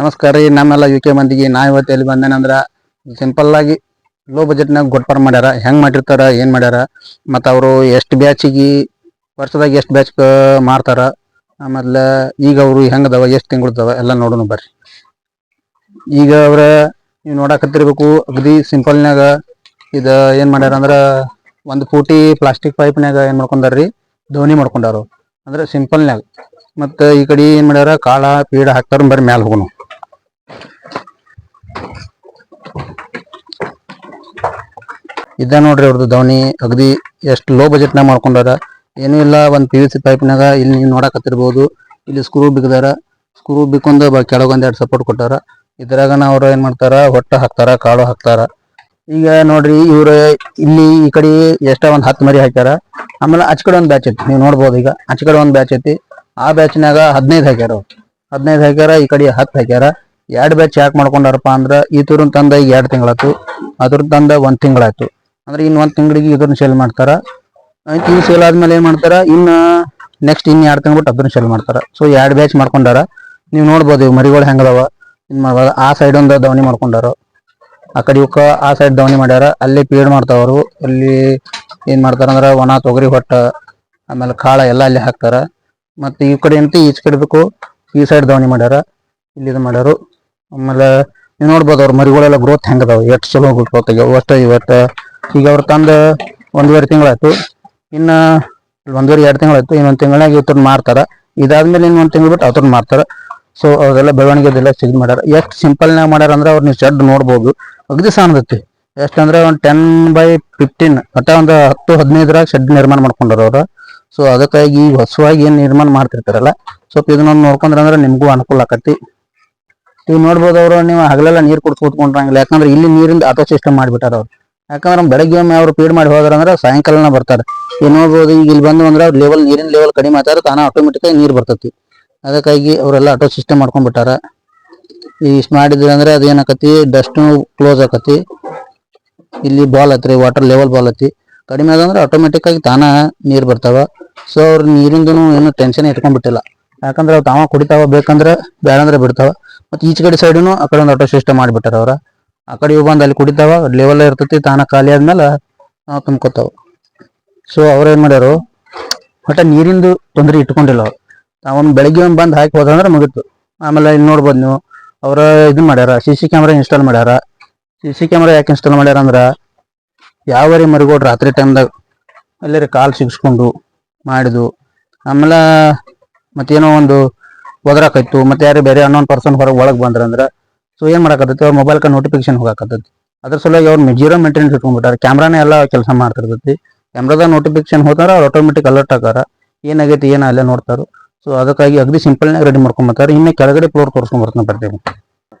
ನಮಸ್ಕಾರ ರೀ. ನಮ್ಮೆಲ್ಲ UK ಮಂದಿಗೆ ನಾ ಇವತ್ತು ಎಲ್ಲಿ ಬಂದೇನಂದ್ರ ಸಿಂಪಲ್ ಆಗಿ ಲೋ ಬಜೆಟ್ನಾಗ ಗೊಡ್ಪಾರ ಮಾಡ್ಯಾರ. ಹೆಂಗ್ ಮಾಡಿರ್ತಾರ, ಏನ್ ಮಾಡ್ಯಾರ, ಮತ್ತು ಅವರು ಎಷ್ಟು ಬ್ಯಾಚಿಗೆ ವರ್ಷದಾಗ ಎಷ್ಟು ಬ್ಯಾಚ್ ಮಾರ್ತಾರ, ಆಮೇಲೆ ಈಗ ಅವರು ಹೆಂಗದವ, ಎಷ್ಟು ತಿಂಗಳದವ ಎಲ್ಲ ನೋಡೋಣ ಬರ್ರಿ. ಈಗ ಅವ್ರ ನೀವು ನೋಡಕತ್ತಿರ್ಬೇಕು, ಅಗದಿ ಸಿಂಪಲ್ನಾಗ ಇದು ಏನು ಮಾಡ್ಯಾರ ಅಂದ್ರೆ ಒಂದು ಫೂಟಿ ಪ್ಲಾಸ್ಟಿಕ್ ಪೈಪ್ನಾಗ ಏನು ಮಾಡ್ಕೊಂಡಾರ್ರಿ, ದೋಣಿ ಮಾಡ್ಕೊಂಡಾರು. ಅಂದ್ರೆ ಸಿಂಪಲ್ನಾಗ. ಮತ್ತು ಈ ಕಡೆ ಏನು ಮಾಡ್ಯಾರ, ಕಾಳ ಪೀಡ ಹಾಕ್ತಾರ. ಬರ್ರಿ ಮ್ಯಾಲೆ ಹೋಗೋಣ. ಇದ ನೋಡ್ರಿ ಅವ್ರದ್ದು ದವಣಿ. ಅಗದಿ ಎಷ್ಟು ಲೋ ಬಜೆಟ್ನಾಗ ಮಾಡ್ಕೊಂಡಾರ. ಏನೂ ಇಲ್ಲ, ಒಂದು PVC ಪೈಪ್ನಾಗ ಇಲ್ಲಿ ನೀವು ನೋಡಕತ್ತಿರ್ಬೋದು. ಇಲ್ಲಿ ಸ್ಕ್ರೂ ಬಿಗದಾರ. ಸ್ಕ್ರೂ ಬಿಕ್ಕೊಂದು ಕೆಳಗೊಂದು 2 ಸಪೋರ್ಟ್ ಕೊಟ್ಟಾರ. ಇದ್ರಾಗನ ಅವ್ರು ಏನು ಮಾಡ್ತಾರ, ಹೊಟ್ಟ ಹಾಕ್ತಾರ, ಕಾಳು ಹಾಕ್ತಾರ. ಈಗ ನೋಡ್ರಿ, ಇವ್ರು ಇಲ್ಲಿ ಈ ಕಡೆ ಎಷ್ಟ ಒಂದು 10 ಮರಿ ಹಾಕ್ಯಾರ. ಆಮೇಲೆ ಆಚ ಕಡೆ ಒಂದು ಬ್ಯಾಚ್ ಐತಿ, ನೀವು ನೋಡ್ಬೋದು. ಈಗ ಆಚ ಕಡೆ ಒಂದು ಬ್ಯಾಚ್ ಐತಿ. ಆ ಬ್ಯಾಚ್ನಾಗ 15 ಹಾಕ್ಯಾರ. 15 ಹಾಕ್ಯಾರ, ಈ ಕಡೆ 10 ಹಾಕ್ಯಾರ. 2 ಬ್ಯಾಚ್ ಯಾಕೆ ಮಾಡ್ಕೊಂಡಾರಪ್ಪ ಅಂದ್ರೆ ಈ ತುರನ್ ತಂದ ಈಗ 2 ತಿಂಗಳಾಯ್ತು, ಅದ್ರ ತಂದ 1 ತಿಂಗಳಾಯ್ತು. ಅಂದ್ರೆ ಇನ್ನು 1 ತಿಂಗಳಿಗೆ ಇದನ್ನ ಸೇಲ್ ಮಾಡ್ತಾರ. ಈ ಸೇಲ್ ಆದ್ಮೇಲೆ ಏನ್ ಮಾಡ್ತಾರ, ಇನ್ನು ನೆಕ್ಸ್ಟ್ ಇನ್ನು 2 ತಿಂಗಳು ಬಿಟ್ಟು ಅದನ್ನ ಸೇಲ್ ಮಾಡ್ತಾರ. ಸೊ 2 ಬ್ಯಾಚ್ ಮಾಡ್ಕೊಂಡಾರ. ನೀವು ನೋಡ್ಬೋದು ಇವು ಮರಿಗಳು ಹೆಂಗದವ. ಇನ್ ಮಾಡ್ಬೋದು. ಆ ಸೈಡ್ ಒಂದು ದವಣಿ ಮಾಡ್ಕೊಂಡಾರ, ಆ ಕಡೆ ಇವಕ್ಕ ಆ ಸೈಡ್ ದವಣಿ ಮಾಡ್ಯಾರ. ಅಲ್ಲಿ ಪೀಡ್ ಮಾಡ್ತಾವರು. ಅಲ್ಲಿ ಏನ್ ಮಾಡ್ತಾರ ಅಂದ್ರೆ ಒಣ ತೊಗರಿ ಹೊಟ್ಟ, ಆಮೇಲೆ ಕಾಳ ಎಲ್ಲ ಅಲ್ಲಿ ಹಾಕ್ತಾರ. ಮತ್ತೆ ಈ ಕಡೆ ಅಂತ ಈಚೆ ಕಡೆ ಬೇಕು, ಈ ಸೈಡ್ ದವಣಿ ಮಾಡ್ಯಾರ, ಇಲ್ಲಿ ಇದು ಮಾಡ್ಯಾರು. ಆಮೇಲೆ ನೀವು ನೋಡ್ಬೋದು ಅವ್ರ ಮರಿಗಳೆಲ್ಲ ಗ್ರೋತ್ ಹೆಂಗದಾವ, ಎಷ್ಟು ಚಲೋ ಗ್ರೋತ್ ಆಗ್ಯಾವ. ಇವತ್ತು ಈಗ ಅವ್ರು ತಂದು 1.5 ತಿಂಗಳಾಯ್ತು. ಇನ್ನು 1.5-2 ತಿಂಗಳಾಯ್ತು. ಇನ್ನೊಂದು ತಿಂಗಳಾಗ ಇವತ್ತನ್ನ ಮಾರ್ತಾರ. ಇದಾದ್ಮೇಲೆ ಇನ್ನು 1 ತಿಂಗಳು ಬಿಟ್ಟು ಅವ್ರನ್ನ ಮಾರ್ತಾರ. ಸೊ ಅದೆಲ್ಲ ಬೆಳವಣಿಗೆದೆಲ್ಲ ಸಿಗ್ ಮಾಡ್ಯಾರ. ಎಷ್ಟು ಸಿಂಪಲ್ನಾಗ ಮಾಡ್ಯಾರ ಅಂದ್ರೆ ಅವ್ರು ನೀವು ಶೆಡ್ ನೋಡ್ಬೋದು. ಅಗದಿ ಸಾಣದೈತಿ. ಎಷ್ಟಂದ್ರೆ ಒಂದು 10x15 ಒಟ್ಟ ಒಂದು 10-15 ಶೆಡ್ ನಿರ್ಮಾಣ ಮಾಡ್ಕೊಂಡಾರ ಅವ್ರು. ಸೊ ಅದಕ್ಕಾಗಿ ಈಗ ಹೊಸವಾಗಿ ಏನು ನಿರ್ಮಾಣ ಮಾಡ್ತಿರ್ತಾರಲ್ಲ, ಸ್ವಲ್ಪ ಇದನ್ನೊಂದು ನೋಡ್ಕೊಂಡ್ರೆ ಅಂದ್ರೆ ನಿಮಗೂ ಅನುಕೂಲ ಆಕತಿ. ಈಗ ನೋಡ್ಬೋದು ಅವರು, ನೀವು ಹಗಲೆಲ್ಲ ನೀರು ಕುಡ್ದು ಕೂತ್ಕೊಂಡ್ರಂಗಿಲ್ಲ. ಯಾಕಂದ್ರೆ ಇಲ್ಲಿ ನೀರಿಂದ ಆಟೋ ಸಿಸ್ಟಮ್ ಮಾಡಿಬಿಟ್ಟಾರ ಅವ್ರು. ಯಾಕಂದ್ರೆ ಬೆಳಗ್ಗೆ ಒಮ್ಮೆ ಅವ್ರು ಫೀಡ್ ಮಾಡಿ ಹೋದ್ರಂದ್ರೆ ಸಾಯಂಕಾಲನ ಬರ್ತಾರೆ. ಈಗ ನೋಡ್ಬೋದು, ಈಗ ಇಲ್ಲಿ ಬಂದು ಅಂದ್ರೆ ಅವ್ರ ನೀರಿನ ಲೆವೆಲ್ ಕಡಿಮೆ ಆಯ್ತಾರೆ, ತಾನ ಆಟೋಮೆಟಿಕಾಗಿ ನೀರು ಬರ್ತೈತಿ. ಅದಕ್ಕಾಗಿ ಅವರೆಲ್ಲ ಆಟೋ ಸಿಸ್ಟಮ್ ಮಾಡ್ಕೊಂಡ್ಬಿಟ್ಟಾರ. ಇಷ್ಟು ಮಾಡಿದ್ರೆ ಅಂದ್ರೆ ಅದೇನಾಕತಿ, ಡಸ್ಟ್ ಕ್ಲೋಸ್ ಆಕತಿ. ಇಲ್ಲಿ ಬಾಲ್ ಐತ್ರಿ, ವಾಟರ್ ಲೆವೆಲ್ ಬಾಲ್ ಐತಿ. ಕಡಿಮೆ ಆದಂದ್ರೆ ಆಟೋಮೆಟಿಕ್ಕಾಗಿ ತಾನ ನೀರು ಬರ್ತಾವ. ಸೊ ಅವ್ರು ನೀರಿಂದೂ ಏನು ಟೆನ್ಷನ್ ಇಟ್ಕೊಂಡ್ಬಿಟ್ಟಿಲ್ಲ. ಯಾಕಂದ್ರೆ ಅವು ತಾವ ಕುಡಿತಾವ, ಬೇಕಂದ್ರೆ ಬೇಡಂದ್ರೆ ಬಿಡ್ತಾವ. ಮತ್ತು ಈಚೆ ಕಡೆ ಸೈಡುನು ಆ ಕಡೆ ಒಂದು ಆಟೋ ಸಿಸ್ಟಮ್ ಮಾಡಿಬಿಟ್ಟಾರ ಅವ್ರ. ಆ ಕಡೆ ಇವು ಬಂದು ಅಲ್ಲಿ ಕುಡಿತಾವ, ಲೆವೆಲ್ ಇರ್ತೈತಿ. ತಾನ ಖಾಲಿ ಆದ್ಮೇಲೆ ನಾವು ತುಂಬ್ಕೋತಾವ. ಸೊ ಅವ್ರು ಏನು ಮಾಡ್ಯಾರು, ಒಟ್ಟ ನೀರಿಂದು ತೊಂದರೆ ಇಟ್ಕೊಂಡಿಲ್ಲ ಅವ್ರು. ತಾವೊಂದು ಬೆಳಗ್ಗೆ ಒಂದು ಬಂದು ಹಾಕಿ ಹೋದಂದ್ರೆ ಮುಗಿತು. ಆಮೇಲೆ ಇಲ್ಲಿ ನೋಡ್ಬೋದು ನೀವು, ಅವ್ರ ಇದನ್ನ ಮಾಡ್ಯಾರ, CC ಕ್ಯಾಮ್ರಾ ಇನ್ಸ್ಟಾಲ್ ಮಾಡ್ಯಾರ. CC ಕ್ಯಾಮ್ರಾ ಯಾಕೆ ಇನ್ಸ್ಟಾಲ್ ಮಾಡ್ಯಾರ ಅಂದ್ರೆ, ಯಾವ ಮರಿಗೋಡು ರಾತ್ರಿ ಟೈಮ್ದಾಗ ಎಲ್ಲರಿ ಕಾಲು ಸಿಗಿಸ್ಕೊಂಡು ಮಾಡಿದ್ದು, ಆಮೇಲೆ ಮತ್ತೇನೋ ಒಂದು ಒದರಾಕಾಯ್ತು, ಮತ್ತೆ ಯಾರು ಬೇರೆ ಅನ್ನೊಂದು ಪರ್ಸನ್ ಹೊರಗೆ ಒಳಗೆ ಬಂದ್ರಂದ್ರೆ ಸೊ ಏನು ಮಾಡಕತ್ತೈತಿ, ಅವ್ರ ಮೊಬೈಲ್ಗೆ ನೋಟಿಫಿಕೇಶನ್ ಹೋಗಾಕತ್ತೈತಿ. ಅದ್ರ ಸಲುವಾಗಿ ಅವ್ರು ಜೀರೋ ಮೇಂಟೆನೆನ್ಸ್ ಇಟ್ಕೊಂಡ್ಬಿಟ್ಟಾರೆ. ಕ್ಯಾಮ್ರಾನೇ ಎಲ್ಲ ಕೆಲಸ ಮಾಡ್ತಿರ್ತೈತಿ. ಕ್ಯಾಮ್ರಾದಾಗ ನೋಟಿಫಿಕೇಶನ್ ಹೋದಾರ ಅವ್ರು ಆಟೋಮೆಟಿಕ್ ಅಲರ್ಟ್ ಆಗಾರ, ಏನಾಗೈತಿ ಏನು ಅಲ್ಲೇ ನೋಡ್ತಾರೋ. ಸೊ ಅದಕ್ಕಾಗಿ ಅಗದಿ ಸಿಂಪಲ್ನಾಗ ರೆಡಿ ಮಾಡ್ಕೊಂಬತ್ತಾರೆ. ಇನ್ನು ಕೆಳಗಡೆ ಫ್ಲೋರ್ ತೋರಿಸ್ಕೊಂಬರ್ತಾನೆ ಬರ್ತೇವೆ.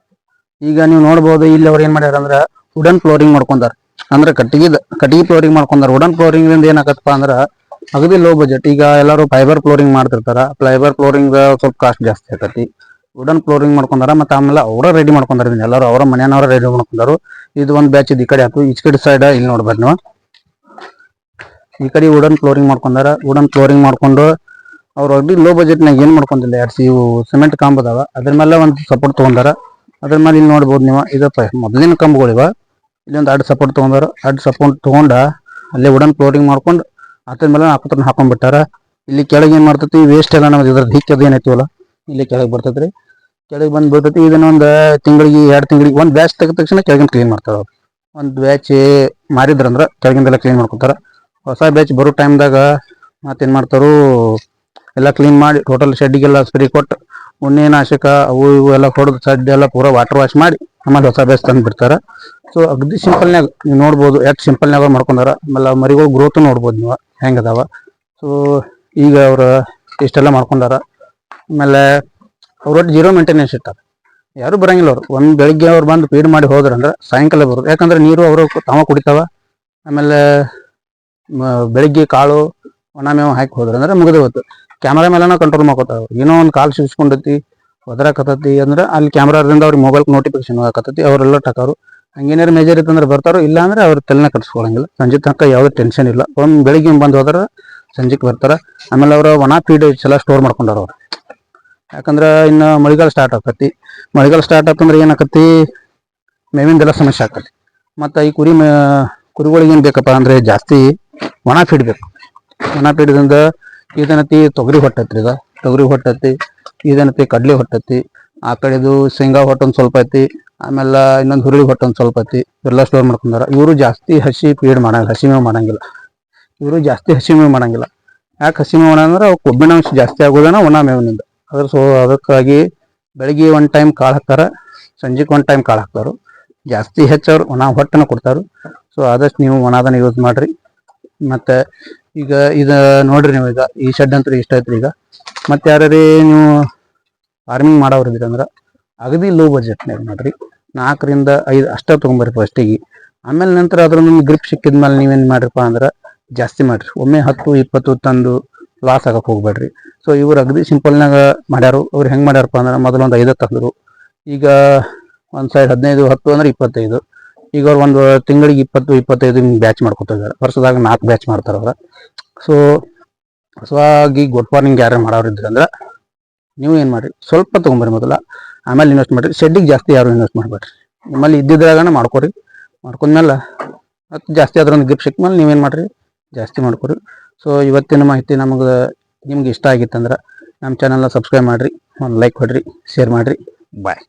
ಈಗ ನೀವು ನೋಡ್ಬೋದು, ಇಲ್ಲಿ ಅವ್ರು ಏನು ಮಾಡ್ಯಾರ ಅಂದ್ರೆ ವುಡನ್ ಫ್ಲೋರಿಂಗ್ ಮಾಡ್ಕೊಂಡಾರ. ಅಂದ್ರೆ ಕಟ್ಟಿಗೆ ಫ್ಲೋರಿಂಗ್ ಮಾಡ್ಕೊಂಡಾರ. ವುಡನ್ ಫ್ಲೋರಿಂಗ್ ಏನಾಗತ್ತಪ್ಪ ಅಂದ್ರೆ ಅಗದಿ ಲೋ ಬಜೆಟ್. ಈಗ ಎಲ್ಲರೂ ಫೈಬರ್ ಫ್ಲೋರಿಂಗ್ ಮಾಡ್ತಿರ್ತಾರ. ಫೈಬರ್ ಫ್ಲೋರಿಂಗ್ ಸ್ವಲ್ಪ ಕಾಸ್ಟ್ ಜಾಸ್ತಿ ಆಕತಿ. ವುಡನ್ ಫ್ಲೋರಿಂಗ್ ಮಾಡ್ಕೊಂಡಾರ. ಮತ್ತು ಆಮೇಲೆ ಅವರ ರೆಡಿ ಮಾಡ್ಕೊಂಡಾರ. ಎಲ್ಲರೂ ಅವರ ಮನೆಯವ್ರ ರೆಡಿ ಮಾಡ್ಕೊಂಡಾರು. ಇದು ಒಂದು ಬ್ಯಾಚ್ ಈ ಕಡೆ ಆಯ್ತು. ಈಚೆ ಕಡೆ ಸೈಡ್ ಇಲ್ಲಿ ನೋಡ್ಬೋದು ನೀವು, ಈ ಕಡೆ ವುಡನ್ ಫ್ಲೋರಿಂಗ್ ಮಾಡ್ಕೊಂಡಾರ. ವುಡನ್ ಫ್ಲೋರಿಂಗ್ ಮಾಡ್ಕೊಂಡು ಅವ್ರು ಅಗದಿ ಲೋ ಬಜೆಟ್ನಾಗ ಏನು ಮಾಡ್ಕೊಂಡಿಲ್ಲ, 2 ಇವು ಸಿಮೆಂಟ್ ಕಂಬದಾವ, ಅದ್ರ ಮೇಲೆ ಒಂದು ಸಪೋರ್ಟ್ ತೊಗೊಂಡಾರ. ಅದ್ರ ಮೇಲೆ ಇಲ್ಲಿ ನೋಡ್ಬೋದು ನೀವು, ಇದಪ್ಪ ಮೊದಲಿನ ಕಂಬಗಳಿವ. ಇಲ್ಲೊಂದು 2 ಸಪೋರ್ಟ್ ತೊಗೊಂಡಾರ. 2 ಸಪೋರ್ಟ್ ತೊಗೊಂಡ ಅಲ್ಲೇ ವುಡನ್ ಫ್ಲೋರಿಂಗ್ ಮಾಡ್ಕೊಂಡು ಅದ್ರ ಮೇಲೆ ಹಾಕೊಂಡ್ಬಿಟ್ಟಾರ. ಇಲ್ಲಿ ಕೆಳಗೆ ಏನು ಮಾಡ್ತೈತಿ, ವೇಸ್ಟ್ ಎಲ್ಲ ನಮ್ದು ಇದ್ರದ್ದು ಹಿಕ್ಕದು ಏನೈತಿವಲ್ಲ, ಇಲ್ಲಿ ಕೆಳಗೆ ಬರ್ತೈತಿ ರೀ. ಕೆಳಗೆ ಬಂದು ಬರ್ತೈತಿ. ಇದನ್ನೊಂದು ತಿಂಗಳಿಗೆ 2 ತಿಂಗಳಿಗೆ ಒಂದು ಬ್ಯಾಚ್ ತೆಗೆದ ತಕ್ಷಣ ಕೆಳಗಿನ ಕ್ಲೀನ್ ಮಾಡ್ತಾರೆ ಅವ್ರು. ಒಂದು ಬ್ಯಾಚ್ ಮಾರಿದ್ರಂದ್ರೆ ಕೆಳಗಿಂದೆಲ್ಲ ಕ್ಲೀನ್ ಮಾಡ್ಕೊತಾರೆ. ಹೊಸ ಬ್ಯಾಚ್ ಬರೋ ಟೈಮ್ದಾಗ ಮತ್ತೇನು ಮಾಡ್ತಾರೋ, ಎಲ್ಲ ಕ್ಲೀನ್ ಮಾಡಿ ಟೋಟಲ್ ಶೆಡ್ಡಿಗೆಲ್ಲ ಸ್ಪ್ರೇ ಕೊಟ್ಟು ಉಣ್ಣೆ ನಾಶಕ ಅವು ಇವು ಎಲ್ಲ ಹೊಡೆದು ಶೆಡ್ ಎಲ್ಲ ಪೂರ ವಾಟರ್ ವಾಶ್ ಮಾಡಿ ಆಮೇಲೆ ಹೊಸ ಬ್ಯಾಚ್ ತಂದು ಬಿಡ್ತಾರೆ. ಸೊ ಅಗದಿ ಸಿಂಪಲ್ನಾಗ ನೀವು ನೋಡ್ಬೋದು, ಎಷ್ಟು ಸಿಂಪಲ್ನಾಗ ಮಾಡ್ಕೊಂಡಾರ. ಆಮೇಲೆ ಮರಿಗಳು ಗ್ರೋತು ನೋಡ್ಬೋದು ನೀವು ಹೆಂಗದಾವ. ಸೊ ಈಗ ಅವ್ರು ಇಷ್ಟೆಲ್ಲ ಮಾಡ್ಕೊಂಡಾರ. ಆಮೇಲೆ ಅವ್ರೊಟ್ಟು ಜೀರೋ ಮೇಂಟೆನೆನ್ಸ್ ಇಟ್ಟಾರೆ. ಯಾರು ಬರಂಗಿಲ್ಲ ಅವ್ರು. ಒಂದು ಬೆಳಿಗ್ಗೆ ಅವ್ರು ಬಂದು ಫೀಡ್ ಮಾಡಿ ಹೋದ್ರಂದ್ರೆ ಸಾಯಂಕಾಲ ಬರೋದು. ಯಾಕಂದ್ರೆ ನೀರು ಅವರು ತಾವ ಕುಡಿತಾವ. ಆಮೇಲೆ ಬೆಳಿಗ್ಗೆ ಕಾಳು ಒಣ ಮೇವು ಹಾಕಿ ಹೋದ್ರಂದ್ರೆ ಮುಗಿದು ಹೋಯ್ತು. ಕ್ಯಾಮ್ರಾ ಮೇಲೆನ ಕಂಟ್ರೋಲ್ ಮಾಡ್ಕೋತಾವ. ಏನೋ ಒಂದು ಕಾಲು ಸಿಗಿಸ್ಕೊಂಡೈತಿ, ಒದರಾಕತ್ತೈತಿ ಅಂದ್ರೆ ಅಲ್ಲಿ ಕ್ಯಾಮ್ರಾದಿಂದ ಅವ್ರಿಗೆ ಮೊಬೈಲ್ಗೆ ನೋಟಿಫಿಕೇಶನ್ ಹೋಗಾಕತ್ತೈತಿ. ಅವರೆಲ್ಲ ಟಕಾರು ಹಂಗೇನಾರು ಮೇಜರ್ ಇತ್ತಂದ್ರೆ ಬರ್ತಾರೋ, ಇಲ್ಲ ಅಂದ್ರೆ ಅವ್ರ ತಲೆನ ಕಟ್ಸ್ಕೊಳಂಗಿಲ್ಲ. ಸಂಜೆ ತನಕ ಯಾವುದೇ ಟೆನ್ಷನ್ ಇಲ್ಲ. ಒಂದು ಬೆಳಿಗ್ಗೆ ಬಂದು ಹೋದ್ರೆ ಸಂಜೆಗೆ ಬರ್ತಾರೆ. ಆಮೇಲೆ ಅವರು ಒಣ ಫೀಡ್ ಎಲ್ಲ ಸ್ಟೋರ್ ಮಾಡ್ಕೊಂಡಾರ ಅವ್ರು. ಯಾಕಂದ್ರೆ ಇನ್ನು ಮಳೆಗಾಲ ಸ್ಟಾರ್ಟ್ ಆಕತಿ. ಮಳೆಗಾಲ ಸ್ಟಾರ್ಟ್ ಆತಂದ್ರೆ ಏನಾಕತಿ, ಮೇವಿಂದೆಲ್ಲ ಸಮಸ್ಯೆ ಆಕತಿ. ಮತ್ತು ಈ ಕುರಿಗಳಿಗೆ ಏನು ಬೇಕಪ್ಪ ಅಂದರೆ ಜಾಸ್ತಿ ಒಣ ಫೀಡ್ ಬೇಕು. ಒಣ ಫೀಡ್ದಿಂದ ಇದೇನತಿ ತೊಗರಿ ಹೊಟ್ಟತ್ರಿ, ಈಗ ತೊಗರಿ ಹೊಟ್ಟತಿ, ಇದೇನತಿ ಕಡ್ಲಿ ಹೊಟ್ಟತಿ, ಆ ಕಡೆದು ಶೇಂಗಾ ಹೊಟ್ಟು ಒಂದು ಸ್ವಲ್ಪ ಐತಿ, ಆಮೇಲೆ ಇನ್ನೊಂದು ಹುರುಳಿ ಹೊಟ್ಟು ಒಂದು ಸ್ವಲ್ಪ ಐತಿ. ಎಲ್ಲ ಸ್ಟೋರ್ ಮಾಡ್ಕೊಂಡಾರ. ಇವರು ಜಾಸ್ತಿ ಹಸಿ ಫೀಡ್ ಮಾಡಂಗಿಲ್ಲ, ಹಸಿ ಮೇವು ಮಾಡಂಗಿಲ್ಲ. ಇವರು ಜಾಸ್ತಿ ಹಸಿ ಮೇವು ಮಾಡಂಗಿಲ್ಲ. ಯಾಕೆ ಹಸಿ ಮೇವು ಮಾಡಂದ್ರೆ ಅವು ಕೊಬ್ಬಿನಾಂಶ ಜಾಸ್ತಿ ಆಗೋದೇನ ಒಣ ಮೇವಿನಿಂದ. ಅದಕ್ಕಾಗಿ ಬೆಳಿಗ್ಗೆ ಒಂದು ಟೈಮ್ ಕಾಳು ಹಾಕ್ತಾರೆ, ಸಂಜೆಗೆ ಒಂದು ಟೈಮ್ ಕಾಳು ಹಾಕ್ತಾರೆ. ಜಾಸ್ತಿ ಹೆಚ್ಚವ್ರು ಒಣ ಹೊಟ್ಟನ ಕೊಡ್ತಾರೆ. ಸೊ ಆದಷ್ಟು ನೀವು ಒಣದನ್ನ ಯೂಸ್ ಮಾಡಿರಿ. ಮತ್ತು ಈಗ ಇದು ನೋಡ್ರಿ, ನೀವು ಈಗ ಈ ಶೆಡ್ ಅಂತೂ ಇಷ್ಟ ಐತ್ರಿ. ಈಗ ಮತ್ತು ಯಾರ್ಯಾರು ನೀವು ಫಾರ್ಮಿಂಗ್ ಮಾಡೋರು ಅಂದ್ರೆ ಅಗದಿ ಲೋ ಬಜೆಟ್ನಾಗ ನೋಡ್ರಿ, 4 ರಿಂದ 5 ಅಷ್ಟೇ ತೊಗೊಂಬರ್ರಿ ಫಸ್ಟಿಗೆ. ಆಮೇಲೆ ನಂತರ ಅದ್ರ ಒಂದು ಗ್ರಿಪ್ ಸಿಕ್ಕಿದ್ಮೇಲೆ ನೀವೇನು ಮಾಡಿರಪ್ಪ ಅಂದ್ರೆ ಜಾಸ್ತಿ ಮಾಡಿರಿ. ಒಮ್ಮೆ 10-20 ತಂದು ಲಾಸ್ ಆಗಕ್ಕೆ ಹೋಗ್ಬೇಡ್ರಿ. ಸೊ ಇವ್ರು ಅಗದಿ ಸಿಂಪಲ್ನಾಗ ಮಾಡ್ಯಾರು. ಅವ್ರು ಹೆಂಗೆ ಮಾಡ್ಯಾರಪ್ಪ ಅಂದ್ರೆ ಮೊದಲೊಂದು 5 ತಂದರು, ಈಗ ಒಂದು ಸೈಡ್ 15, 10 ಅಂದ್ರೆ 25. ಈಗ ಅವ್ರು ಒಂದು ತಿಂಗಳಿಗೆ 20-25 ಬ್ಯಾಚ್ ಮಾಡ್ಕೊತಿದ್ದಾರೆ. ವರ್ಷದಾಗ 4 ಬ್ಯಾಚ್ ಮಾಡ್ತಾರೆ ಅವ್ರು. ಸೊ ಹೊಸವಾಗಿ ಗುಡ್ ಫಾರ್ಮಿಂಗ್ ಯಾರು ಮಾಡೋರು ಇದ್ರಂದ್ರೆ ನೀವು ಏನು ಮಾಡಿರಿ, ಸ್ವಲ್ಪ ತೊಗೊಂಬರ್ರಿ ಮೊದಲ, ಆಮೇಲೆ ಇನ್ವೆಸ್ಟ್ ಮಾಡಿರಿ. ಶೆಡ್ಡಿಗೆ ಜಾಸ್ತಿ ಯಾರು ಇನ್ವೆಸ್ಟ್ ಮಾಡಬೇಡ್ರಿ. ನಿಮ್ಮಲ್ಲಿ ಇದ್ದಿದ್ರಾಗನ ಮಾಡ್ಕೊರಿ. ಮಾಡ್ಕೊಂಡ್ಮೇಲೆ ಮತ್ತು ಜಾಸ್ತಿ ಅದರೊಂದು ಗ್ರಿಪ್ ಸಿಕ್ಮೇಲೆ ನೀವೇನು ಮಾಡಿರಿ, ಜಾಸ್ತಿ ಮಾಡ್ಕೊರಿ. ಸೊ ಇವತ್ತಿನ ಮಾಹಿತಿ ನಿಮ್ಗೆ ಇಷ್ಟ ಆಗಿತ್ತಂದ್ರೆ ನಮ್ಮ ಚಾನಲ್ನ ಸಬ್ಸ್ಕ್ರೈಬ್ ಮಾಡಿರಿ, ಒಂದು ಲೈಕ್ ಕೊಡಿರಿ, ಶೇರ್ ಮಾಡಿರಿ. ಬಾಯ್.